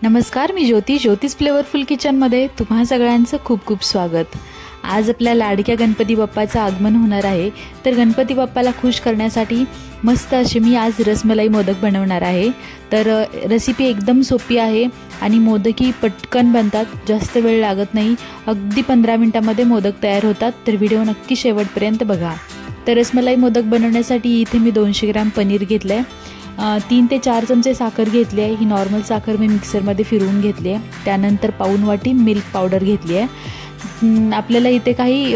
नमस्कार, मी ज्योतिष फ्लेवरफुल किचनमध्ये तुम्हा सगळ्यांचं खूप खूप स्वागत। आज आपल्या लाडक्या गणपती बाप्पाचं आगमन होणार आहे, तर गणपती बाप्पाला खुश करण्यासाठी मस्त असे मी आज रसमलाई मोदक बनवणार आहे। तर रेसिपी एकदम सोपी आहे आणि मोदकही पटकन बनतात, जास्त वेळ लागत नाही, अगदी 15 मिनिटांमध्ये मोदक तयार होतात। तर व्हिडिओ नक्की शेवटपर्यंत बघा। तर रसमलाई मोदक बनवण्यासाठी इथे मी 200 ग्रॅम पनीर घेतले, 3 ते 4 चमचे साखर घेतली आहे। ही नॉर्मल साखर मी मिक्सरमध्ये फिरवून घेतली आहे। त्यानंतर पाऊण वाटी मिल्क पावडर घेतली आहे। आपल्याला इथे काही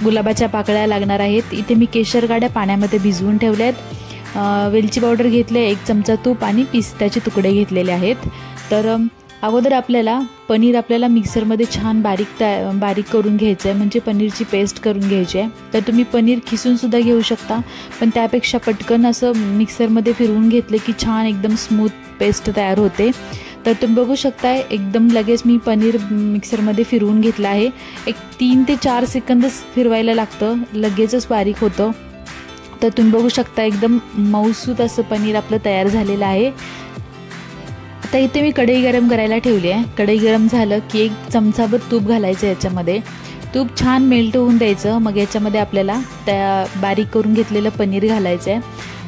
गुलाबाच्या पाकळ्या लागणार आहेत। इथे मी केशर गाड्या पाण्यामध्ये भिजवून ठेवल्या आहेत। वेलची पावडर घेतली आहे, 1 चमचा तूप आणि पिस्त्याचे तुकडे घेतलेले आहेत। तर अगोदर आपल्याला पनीर मिक्सरमध्ये छान बारीक करून घ्यायचं आहे, म्हणजे पनीरची पेस्ट करून घ्यायची आहे। तर तुम्ही पनीर खिसून सुद्धा घेऊ शकता, पण त्यापेक्षा पटकन असं मिक्सरमध्ये फिरवून घेतले की छान एकदम स्मूथ पेस्ट तयार होते। तर तुम्ही बघू शकता एकदम लगेच मी पनीर मिक्सरमध्ये फिरवून घेतलं आहे। एक 3 ते 4 सेकंदच फिरवायला लागतं, लगेचच बारीक होतं। तर तुम्ही बघू शकता एकदम मऊसूत असं पनीर आपलं तयार झालेलं आहे। आता इथे मी कढई गरम करायला ठेवली आहे। कढई गरम झालं की 1 चमचाभर तूप घालायचं याच्यामध्ये। तूप छान मेल्ट होऊन द्यायचं। मग याच्यामध्ये आपल्याला त्या बारीक करून घेतलेलं पनीर घालायचं आहे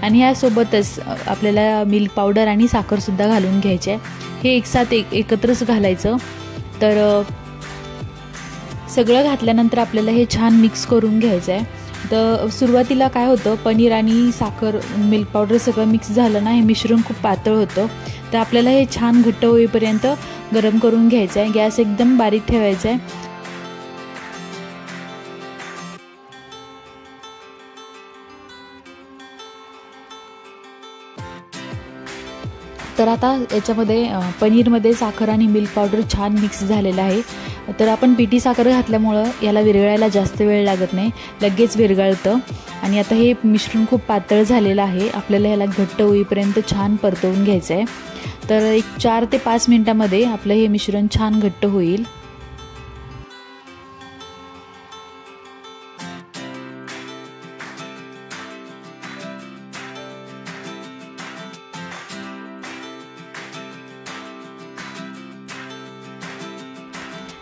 आणि यासोबतच आपल्याला मिल्क पावडर आणि साखर सुद्धा घालून घ्यायचे आहे। हे एकसाथ एकत्रच घालायचं। तर सगळं घातल्यानंतर आपल्याला हे छान मिक्स करून घ्यायचं आहे। तर सुरुवातीला काय होतं, पनीर आणि साखर मिल्क पावडर सगळं मिक्स झालं ना, हे मिश्रण खूप पातळ होतं। तर आपल्याला हे छान घट्ट होईपर्यंत गरम करून घ्यायचं आहे। गॅस एकदम बारीक ठेवायचा आहे। तर आता याच्यामध्ये पनीरमध्ये साखर आणि मिल्क पावडर छान मिक्स झालेलं आहे। तर आपण पिठी साखर घातल्यामुळं याला विरघळायला जास्त वेळ लागत नाही, लगेच विरघळतं। आणि आता हे मिश्रण खूप पातळ झालेलं आहे, आपल्याला याला घट्ट होईपर्यंत छान परतवून घ्यायचं आहे। तर एक 4 ते 5 मिनिटांमध्ये आपलं हे मिश्रण छान घट्ट होईल।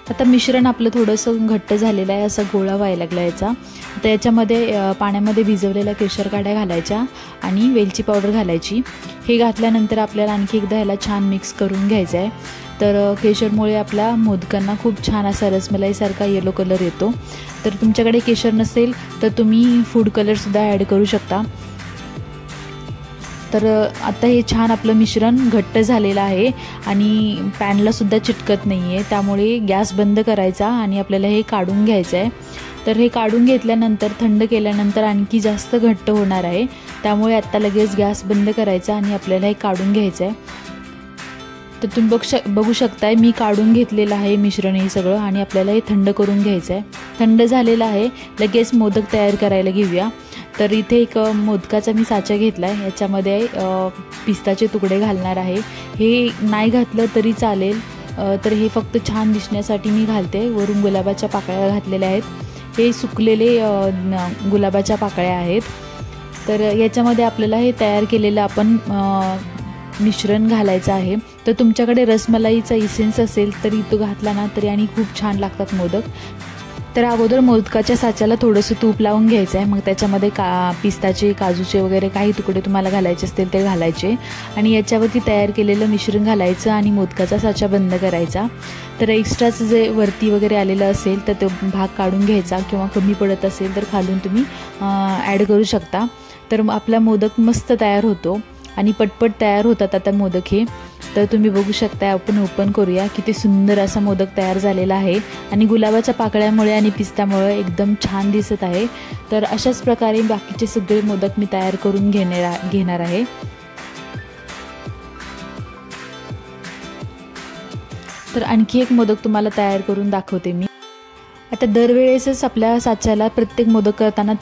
आता मिश्रण आपलं थोडंसं घट्ट झालेलं आहे, असा गोळा व्हायला लागला याचा। तर याच्यामध्ये पाण्यामध्ये भिजवलेल्या केशर काड्या घालायच्या आणि वेलची पावडर घालायची। हे घातल्यानंतर आपल्याला आणखी एकदा ह्याला छान मिक्स करून घ्यायचं आहे। तर केशरमुळे आपल्या मोदकांना खूप छान असा रसमलाईसारखा येलो कलर येतो। तर तुमच्याकडे केशर नसेल तर तुम्ही फूड कलरसुद्धा ॲड करू शकता। तर आता हे छान आपलं मिश्रण घट्ट झालेलं आहे आणि पॅनला सुद्धा चिटकत नाही आहे, त्यामुळे गॅस बंद करायचा आणि आपल्याला हे काढून घ्यायचं आहे। तर हे काढून घेतल्यानंतर थंड केल्यानंतर आणखी जास्त घट्ट होणार आहे, त्यामुळे आत्ता लगेच गॅस बंद करायचा आणि आपल्याला हे काढून घ्यायचं आहे। तर तुम्ही बघू शकताय मी काढून घेतलेलं आहे मिश्रण हे सगळं आणि आपल्याला हे थंड करून घ्यायचं आहे। थंड झालेलं आहे, लगेच मोदक तयार करायला घेऊया। तर इथे एक मोदकाचा मी साचा घेतला आहे, याच्यामध्ये पिस्ताचे तुकडे घालणार आहे। हे नाही घातलं तरी चालेल, तर हे फक्त छान दिसण्यासाठी मी घालते। वरून गुलाबाच्या पाकळ्या घातलेल्या आहेत, हे सुकलेले गुलाबाच्या पाकळ्या आहेत। तर याच्यामध्ये आपल्याला हे तयार केलेलं आपण मिश्रण घालायचं आहे। तर तुमच्याकडे रसमलाईचा इसेन्स असेल तरी तो घातला ना तरी आणि खूप छान लागतात मोदक। तर अगोदर मोदकाच्या साच्याला थोडंसं तूप लावून घ्यायचं आहे, मग त्याच्यामध्ये पिस्ताचे काजूचे वगैरे काही तुकडे तुम्हाला घालायचे असतील ते घालायचे आणि याच्यावरती तयार केलेलं मिश्रण घालायचं आणि मोदकाचा साचा बंद करायचा। तर एक्स्ट्राचं जे वरती वगैरे आलेलं असेल तर तो भाग काढून घ्यायचा, किंवा कमी पडत असेल तर खालून तुम्ही ॲड करू शकता। तर आपला मोदक मस्त तयार होतो आणि पटपट तयार होतात आता मोदक हे। तर तुम्ही बघू शकता, आपण ओपन करूया, किती सुंदर असा मोदक तयार झालेला आहे आणि गुलाबाच्या पाकळ्यामुळे आणि पिस्त्यामुळे एकदम छान दिसत आहे। तर अशाच प्रकारे बाकीचे सगळे मोदक मी तयार करून घेणार आहे। तर आणखी एक मोदक तुम्हाला तयार करून दाखवते मी। आता दरवेळेसच आपल्या साच्याला प्रत्येक मोदक करताना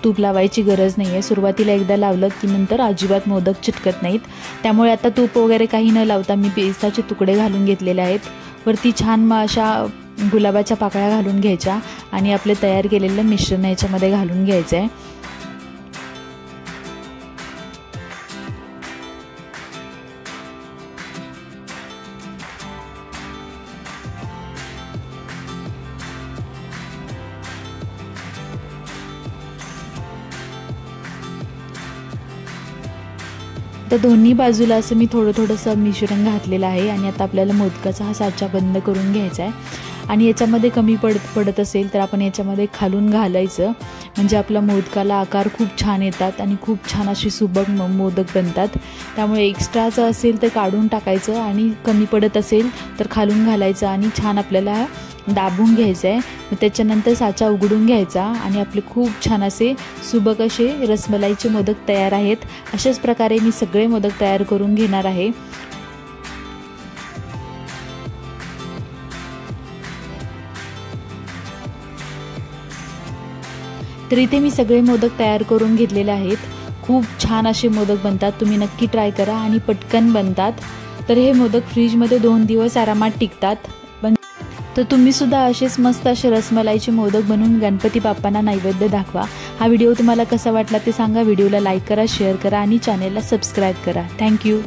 तूप लावायची गरज नाही आहे। सुरुवातीला एकदा लावलं की नंतर अजिबात मोदक चिटकत नाहीत, त्यामुळे आता तूप वगैरे काही न लावता मी पिस्ताचे तुकडे घालून घेतलेले आहेत। वरती छान अशा गुलाबाच्या पाकळ्या घालून घ्यायच्या आणि आपले तयार केलेलं मिश्रण याच्यामध्ये घालून घ्यायचं आहे। आता दोन्ही बाजूला असं मी थोडंसं मिश्रण घातलेलं आहे आणि आता आपल्याला मोदकाचा हा साचा बंद करून घ्यायचा आहे आणि याच्यामध्ये कमी पडत असेल तर आपण याच्यामध्ये खालून घालायचं, म्हणजे आपल्या मोदकाला आकार खूप छान येतात आणि खूप छान अशी सुबक मोदक बनतात। त्यामुळे एक्स्ट्राचं असेल तर काढून टाकायचं आणि कमी पडत असेल तर खालून घालायचं आणि छान आपल्याला दाबून घ्यायचं आहे। मग त्याच्यानंतर साचा उघडून घ्यायचा आणि आपले खूप छान असे सुबक असे रसमलाईचे मोदक तयार आहेत। अशाच प्रकारे मी सगळे मोदक तयार करून घेणार आहे। तर इथे मी सगळे मोदक तयार करून घेतलेले आहेत। खूप छान असे मोदक बनतात, तुम्ही नक्की ट्राय करा आणि पटकन बनतात। तर हे मोदक फ्रीजमध्ये 2 दिवस आरामात टिकतात। तर तुम्ही सुद्धा असेच मस्त असे रसमलाईचे मोदक बनवून गणपती बाप्पांना नैवेद्य दाखवा। हा व्हिडिओ तुम्हाला कसा वाटला ते सांगा। व्हिडिओला लाईक करा, शेअर करा आणि चॅनेलला सबस्क्राईब करा। थँक्यू।